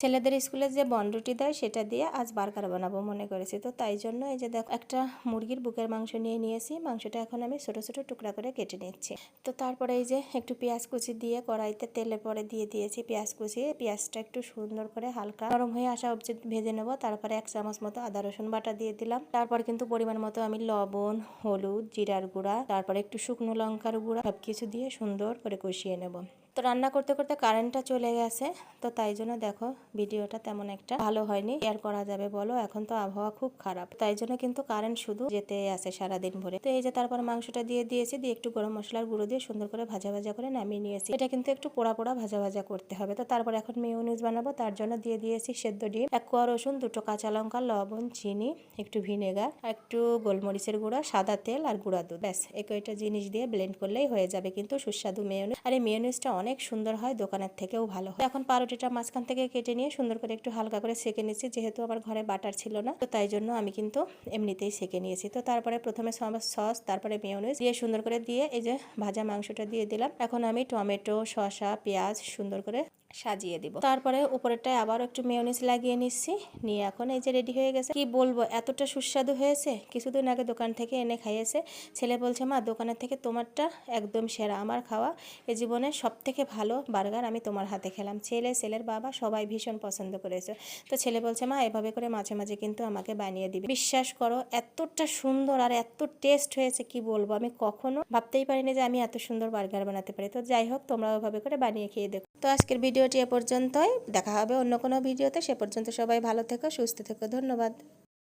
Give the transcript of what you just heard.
ছেলেদের স্কুলে যে বনরুটি দেয় সেটা দিয়ে আজ বার্গার বানাবো মনে করেছি। তো তাই জন্য এই যে দেখো একটা মুরগির বুকের মাংস নিয়ে নিয়েছি। মাংসটা এখন আমি ছোট ছোট টুকরা করে কেটে নিচ্ছি। তো তারপরে এই যে একটু পেঁয়াজ কুচি দিয়ে কড়াইতে তেলের পরে দিয়ে দিয়েছি পেঁয়াজ কুচি। পেঁয়াজটা একটু সুন্দর করে হালকা নরম হয়ে আসা অবধি ভেজে নেবো। তারপরে 1 চামচ মতো আদা রসুন বাটা দিয়ে দিলাম। তারপর কিন্তু পরিমাণ মতো আমি লবণ, হলুদ, জিরার গুঁড়া, তারপরে একটু শুকনো লঙ্কার গুঁড়া সবকিছু দিয়ে সুন্দর করে কষিয়ে নেব। তো রান্না করতে করতে কারেন্টটা চলে গেছে। তো তাই জন্য দেখো ভিডিওটা তেমন একটা ভালো হয়নি। আর করা যাবে বলো, এখন তো আবহাওয়া খুব খারাপ, তাই জন্য কিন্তু কারেন্ট শুধু যেতে আছে সারাদিন ভরে। তো এই যে তারপর মাংসটা দিয়ে দিয়েছি, দিয়ে একটু গরম মশলার গুঁড়ো দিয়ে সুন্দর করে ভাজা ভাজা করে নামিয়ে নিয়েছি। এটা কিন্তু একটু পোড়া পোড়া ভাজা ভাজা করতে হবে। তো তারপর এখন মেয়োনিজ বানাবো, তার জন্য দিয়ে দিয়েছি সেদ্ধ ডিম, 1 কোয়া রসুন, 2টো কাঁচা লঙ্কা, লবণ, চিনি, একটু ভিনেগার, একটু গোলমরিচের গুঁড়া, সাদা তেল আর গুঁড়া দুধ। ব্যাস এই কয়টা জিনিস দিয়ে ব্লেন্ড করলেই হয়ে যাবে কিন্তু সুস্বাদু মেয়োনিজ। আর এই মেয়োনিজটা অনেক সুন্দর হয়, দোকানের থেকেও ভালো হয়। এখন পাউরুটিটা মাঝখান থেকে কেটে নিয়ে সুন্দর করে একটু হালকা করে সেঁকে নিচ্ছি। যেহেতু আমার ঘরে বাটার ছিল না, তো তাই জন্য আমি কিন্তু এমনিতেই সেঁকে নিয়েছি। তো তারপরে প্রথমে সস, তারপরে মেয়োনিজ দিয়ে সুন্দর করে দিয়ে এই যে ভাজা মাংসটা দিয়ে দিলাম। এখন আমি টমেটো, শসা, পেঁয়াজ সুন্দর করে সাজিয়ে দিব। তারপরে উপরেরটায় আবার একটু মেয়োনিজ লাগিয়ে নিচ্ছি। নিয়ে এখন এই যে রেডি হয়ে গেছে। কি বলবো, এতটা সুস্বাদু হয়েছে। কিছুদিন আগে দোকান থেকে এনে খাইয়েছে। ছেলে বলছে, মা দোকানের থেকে তোমারটা একদম সেরা। আমার খাওয়া এ জীবনের সব থেকে ভালো বার্গার আমি তোমার হাতে খেলাম। ছেলের বাবা সবাই ভীষণ পছন্দ করেছে। তো ছেলে বলছে, মা এভাবে করে মাঝে মাঝে কিন্তু আমাকে বানিয়ে দিবে। বিশ্বাস করো, এতটা সুন্দর আর এত টেস্ট হয়েছে, কি বলবো। আমি কখনো ভাবতেই পারিনি যে আমি এত সুন্দর বার্গার বানাতে পারি। তো যাই হোক, তোমরা ওইভাবে করে বানিয়ে খেয়ে দেখো। তো আজকের ভিডিওটি এ পর্যন্তই। দেখা হবে অন্য কোনো ভিডিওতে। সে পর্যন্ত সবাই ভালো থেকো, সুস্থ থেকো। ধন্যবাদ।